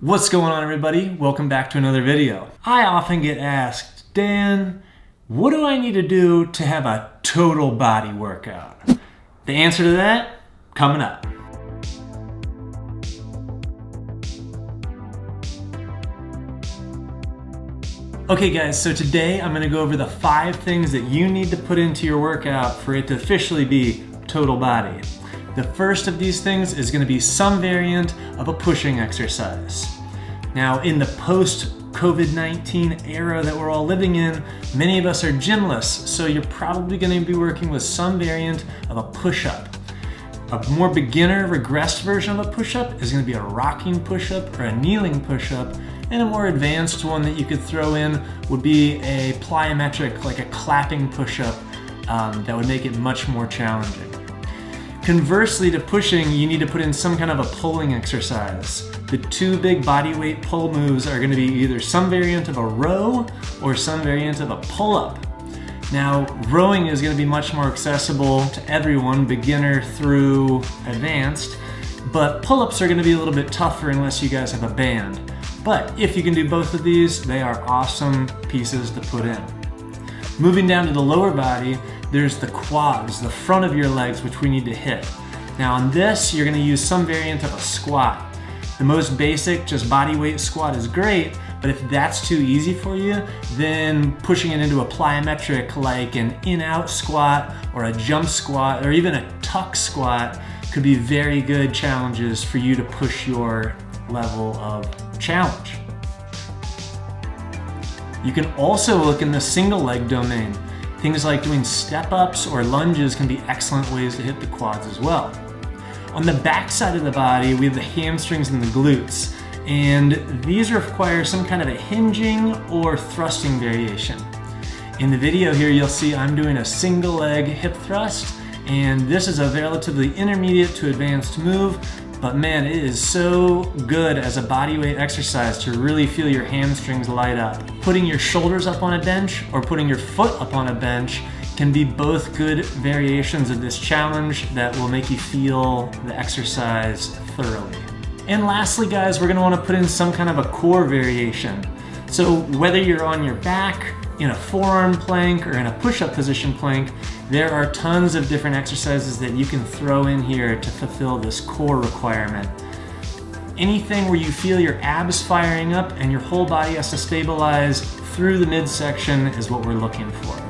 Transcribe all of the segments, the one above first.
What's going on, everybody? Welcome back to another video. I often get asked, Dan, what do I need to do to have a total body workout? The answer to that, coming up. Okay guys, so today I'm gonna go over the 5 things that you need to put into your workout for it to officially be total body. The first of these things is gonna be some variant of a pushing exercise. Now, in the post-COVID-19 era that we're all living in, many of us are gymless, so you're probably gonna be working with some variant of a push-up. A more beginner, regressed version of a push-up is gonna be a rocking push-up or a kneeling push-up, and a more advanced one that you could throw in would be a plyometric, like a clapping push-up that would make it much more challenging. Conversely to pushing, you need to put in some kind of a pulling exercise. The 2 big body weight pull moves are gonna be either some variant of a row or some variant of a pull-up. Now, rowing is gonna be much more accessible to everyone, beginner through advanced, but pull-ups are gonna be a little bit tougher unless you guys have a band. But if you can do both of these, they are awesome pieces to put in. Moving down to the lower body, there's the quads, the front of your legs, which we need to hit. Now on this, you're gonna use some variant of a squat. The most basic, just body weight squat is great, but if that's too easy for you, then pushing it into a plyometric like an in-out squat or a jump squat or even a tuck squat could be very good challenges for you to push your level of challenge. You can also look in the single leg domain. Things like doing step-ups or lunges can be excellent ways to hit the quads as well. On the back side of the body, we have the hamstrings and the glutes, and these require some kind of a hinging or thrusting variation. In the video here, you'll see I'm doing a single leg hip thrust, and this is a relatively intermediate to advanced move, but man, it is so good as a body weight exercise to really feel your hamstrings light up. Putting your shoulders up on a bench or putting your foot up on a bench can be both good variations of this challenge that will make you feel the exercise thoroughly. And lastly, guys, we're gonna wanna put in some kind of a core variation. So whether you're on your back, in a forearm plank, or in a push-up position plank, there are tons of different exercises that you can throw in here to fulfill this core requirement. Anything where you feel your abs firing up and your whole body has to stabilize through the midsection is what we're looking for.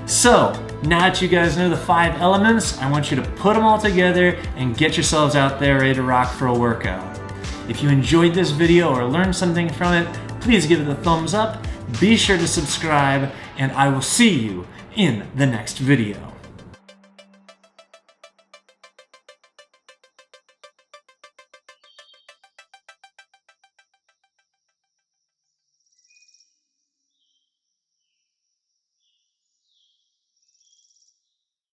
So, now that you guys know the 5 elements, I want you to put them all together and get yourselves out there ready to rock for a workout. If you enjoyed this video or learned something from it, please give it a thumbs up. Be sure to subscribe, and I will see you in the next video.